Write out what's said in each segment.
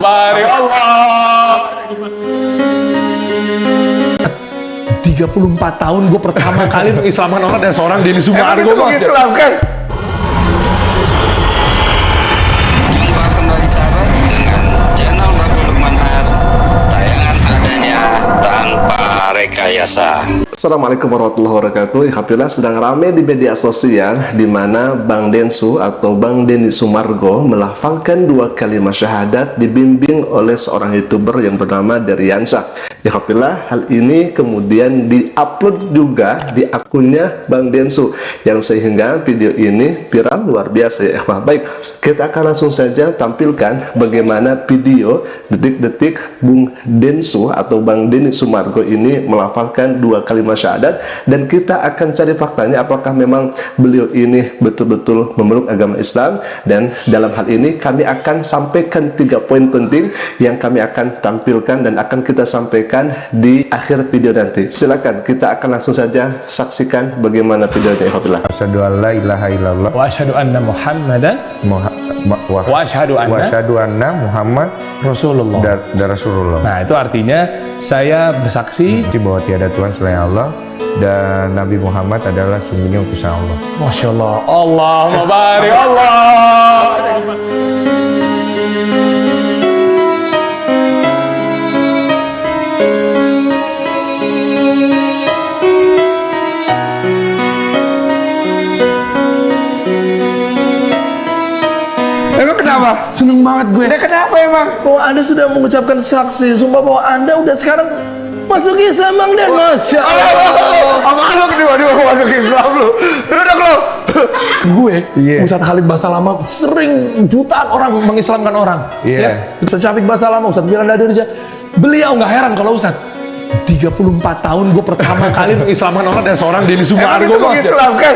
Mari Allah. 34 tahun gue pertama kali mengislamkan orang dan seorang Denny Sumargo. Mengislamkan. Jumpa kembali sahabat dengan channel Babu Lukman Har. Tayangan adanya tanpa rekayasa. Assalamualaikum warahmatullahi wabarakatuh. Alhamdulillah sedang ramai di media sosial di mana Bang Densu atau Bang Denny Sumargo melafalkan 2 kalimat syahadat dibimbing oleh seorang YouTuber yang bernama Deriansyah. Alhamdulillah hal ini kemudian diupload juga di akunnya Bang Densu yang sehingga video ini viral luar biasa ya ikhwah. Baik, kita akan langsung saja tampilkan bagaimana video detik-detik Bung Densu atau Bang Denny Sumargo ini melafalkan 2 kalimat syahadat, dan kita akan cari faktanya apakah memang beliau ini betul-betul memeluk agama Islam. Dan dalam hal ini kami akan sampaikan 3 poin penting yang kami akan tampilkan dan akan kita sampaikan di akhir video nanti. Silakan kita akan langsung saja saksikan bagaimana videonya. Alhamdulillah. Asyhadu an la ilaha illallah Wa asyhadu anna Muhammadan wa asyhadu anna Muhammad Rasulullah. Rasulullah. Nah, itu artinya saya bersaksi Bahwa tiada Tuhan selain Allah dan Nabi Muhammad adalah sungguhnya utusan Allah. Masya Allah. Allahumma barik Allah. Emang kenapa? Seneng banget gue. Nah, kenapa emang? Bahwa Anda sudah mengucapkan saksi, sumpah bahwa Anda udah sekarang masuk Islam, Bang Den. Masya Allah. Apaan lu kedua masuk Islam lu? Udah lu. Gue, Iya. Ustadz Khalid Basalamah sering jutaan orang mengislamkan orang. Iya. Ya? Ustadz Syafiq Basalamah, Ustadz Firanda Dirja. Beliau nggak heran kalau Ustadz 34 tahun gue pertama kali mengislamkan orang dan seorang Denny Sumargo. Mengislamkan.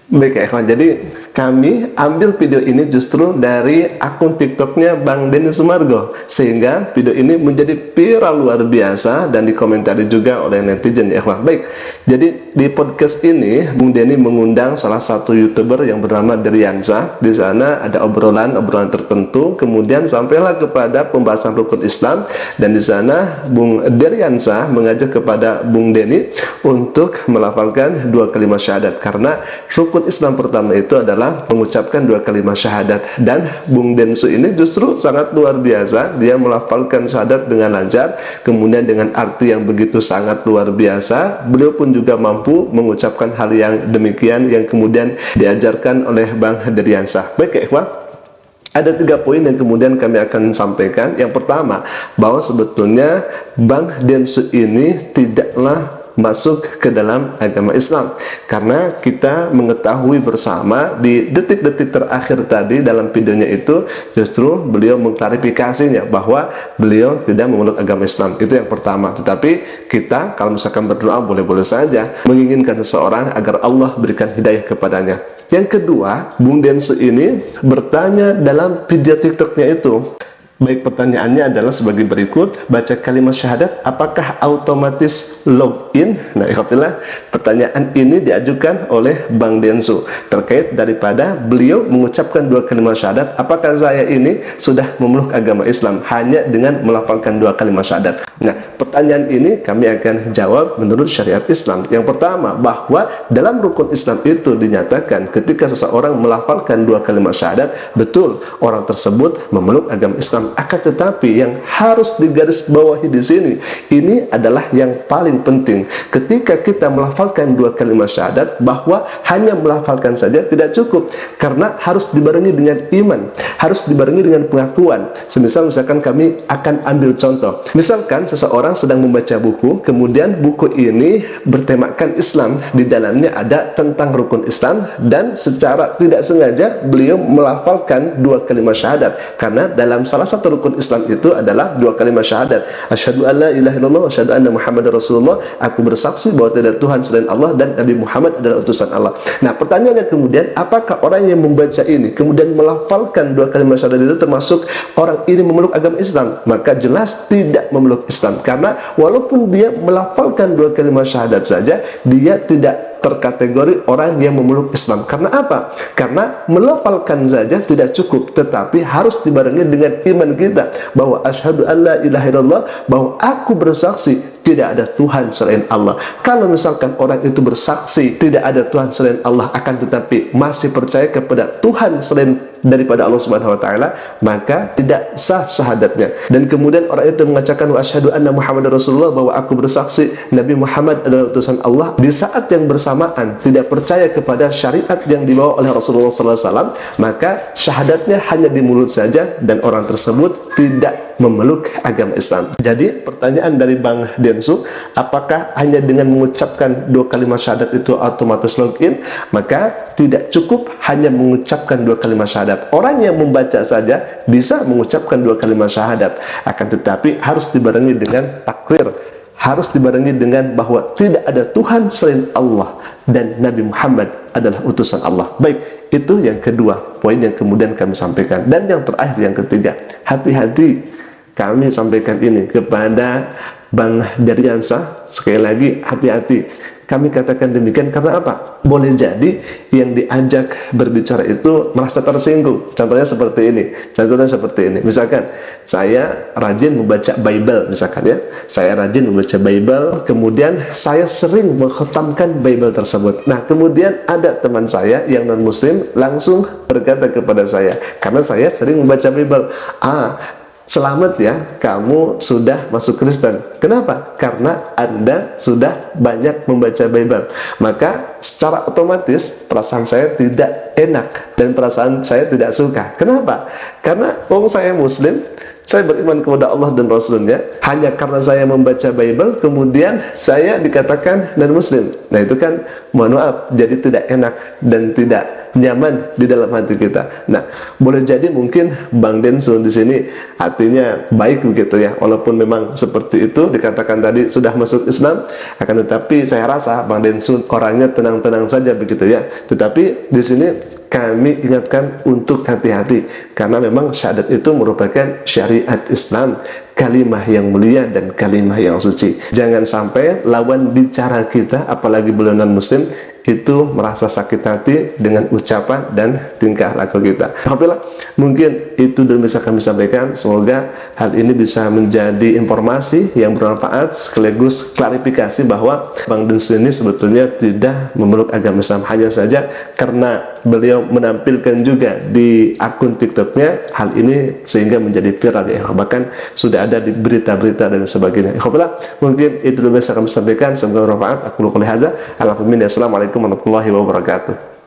Baik ya, jadi kami ambil video ini justru dari akun TikToknya Bang Denny Sumargo, sehingga video ini menjadi viral luar biasa dan dikomentari juga oleh netizen ya. Baik, jadi di podcast ini Bung Denny mengundang salah satu YouTuber yang bernama Deriansyah. Di sana ada obrolan tertentu, kemudian sampailah kepada pembahasan rukun Islam, dan di sana Bung Deriansyah mengajak kepada Bung Denny untuk melafalkan 2 kalimat syahadat, karena rukun Islam pertama itu adalah mengucapkan 2 kalimat syahadat. Dan Bung Densu ini justru sangat luar biasa, dia melafalkan syahadat dengan lancar, kemudian dengan arti yang begitu sangat luar biasa. Beliau pun juga mampu mengucapkan hal yang demikian yang kemudian diajarkan oleh Bang Deriansyah. Baik ya ikhwah, ada 3 poin yang kemudian kami akan sampaikan. Yang pertama, bahwa sebetulnya Bang Densu ini tidaklah masuk ke dalam agama Islam, karena kita mengetahui bersama di detik-detik terakhir tadi dalam videonya itu justru beliau mengklarifikasinya bahwa beliau tidak memeluk agama Islam. Itu yang pertama. Tetapi kita kalau misalkan berdoa boleh-boleh saja menginginkan seseorang agar Allah berikan hidayah kepadanya. Yang kedua, Bung Densu ini bertanya dalam video TikToknya itu. Baik, pertanyaannya adalah sebagai berikut. Baca kalimat syahadat, apakah otomatis login? Nah, alhamdulillah pertanyaan ini diajukan oleh Bang Densu terkait daripada beliau mengucapkan 2 kalimat syahadat, apakah saya ini sudah memeluk agama Islam hanya dengan melafalkan 2 kalimat syahadat? Nah, pertanyaan ini kami akan jawab menurut syariat Islam. Yang pertama, bahwa dalam rukun Islam itu dinyatakan ketika seseorang melafalkan 2 kalimat syahadat, betul orang tersebut memeluk agama Islam. Akan tetapi yang harus digarisbawahi di sini, ini adalah yang paling penting. Ketika kita melafalkan 2 kalimat syahadat, bahwa hanya melafalkan saja tidak cukup, karena harus dibarengi dengan iman, harus dibarengi dengan pengakuan. Misalkan kami akan ambil contoh. Misalkan seseorang sedang membaca buku, kemudian buku ini bertemakan Islam, di dalamnya ada tentang rukun Islam, dan secara tidak sengaja beliau melafalkan 2 kalimat syahadat, karena dalam salah satu rukun Islam itu adalah 2 kalimat syahadat. Asyhadu an la ilaha illallah wa asyhadu anna Muhammadar Rasulullah. Aku bersaksi bahwa tidak ada Tuhan selain Allah dan Nabi Muhammad adalah utusan Allah. Nah, pertanyaannya kemudian, apakah orang yang membaca ini kemudian melafalkan 2 kalimat syahadat itu termasuk orang ini memeluk agama Islam? Maka jelas tidak memeluk Islam, karena walaupun dia melafalkan 2 kalimat syahadat saja, dia tidak terkategori orang yang memeluk Islam. Karena apa? Karena melafalkan saja tidak cukup, tetapi harus dibarengi dengan iman kita bahwa asyhadu alla ilaha illallah, bahwa aku bersaksi tidak ada Tuhan selain Allah. Kalau misalkan orang itu bersaksi tidak ada Tuhan selain Allah, akan tetapi masih percaya kepada Tuhan selain daripada Allah Subhanahu wa taala, maka tidak sah syahadatnya. Dan kemudian orang itu mengatakan wa asyhadu anna Muhammadar Rasulullah, bahwa aku bersaksi Nabi Muhammad adalah utusan Allah, di saat yang bersamaan tidak percaya kepada syariat yang dibawa oleh Rasulullah SAW, maka syahadatnya hanya di mulut saja dan orang tersebut tidak memeluk agama Islam. Jadi pertanyaan dari Bang Densu, apakah hanya dengan mengucapkan 2 kalimat syahadat itu otomatis login? Maka tidak cukup hanya mengucapkan 2 kalimat syahadat. Orang yang membaca saja bisa mengucapkan 2 kalimat syahadat, akan tetapi harus dibarengi dengan takrir, harus dibarengi dengan bahwa tidak ada Tuhan selain Allah dan Nabi Muhammad adalah utusan Allah. Baik, itu yang kedua poin yang kemudian kami sampaikan. Dan yang terakhir, yang ketiga, hati-hati. Kami sampaikan ini kepada Bang Daryansa, sekali lagi hati-hati. Kami katakan demikian karena apa? Boleh jadi yang diajak berbicara itu merasa tersinggung. Contohnya seperti ini. Contohnya seperti ini. Misalkan saya rajin membaca Bible, misalkan ya. Saya rajin membaca Bible, kemudian saya sering mengkhatamkan Bible tersebut. Nah, kemudian ada teman saya yang non-muslim langsung berkata kepada saya, karena saya sering membaca Bible, selamat ya, kamu sudah masuk Kristen. Kenapa? Karena Anda sudah banyak membaca Bible. Maka secara otomatis perasaan saya tidak enak dan perasaan saya tidak suka. Kenapa? Karena saya Muslim, saya beriman kepada Allah dan Rasulnya. Hanya karena saya membaca Bible, kemudian saya dikatakan non-Muslim. Nah, itu kan mohon maaf, jadi tidak enak dan tidak nyaman di dalam hati kita. Nah, boleh jadi mungkin Bang Densun di sini hatinya baik begitu ya, walaupun memang seperti itu dikatakan tadi sudah masuk Islam, akan tetapi saya rasa Bang Densun orangnya tenang-tenang saja begitu ya. Tetapi di sini kami ingatkan untuk hati-hati, karena memang syahadat itu merupakan syariat Islam, kalimah yang mulia dan kalimah yang suci. Jangan sampai lawan bicara kita, apalagi beliau non-muslim, itu merasa sakit hati dengan ucapan dan tingkah laku kita. Alhamdulillah, mungkin itu dulu bisa kami sampaikan. Semoga hal ini bisa menjadi informasi yang bermanfaat, sekaligus klarifikasi bahwa Bang Densun ini sebetulnya tidak memeluk agama Islam. Hanya saja karena beliau menampilkan juga di akun TikToknya hal ini sehingga menjadi viral ya. Bahkan sudah ada di berita-berita dan sebagainya. Alhamdulillah, mungkin itu dulu bisa kami sampaikan. Semoga bermanfaat. Aku qouli hadza. Assalamualaikum warahmatullahi wabarakatuh.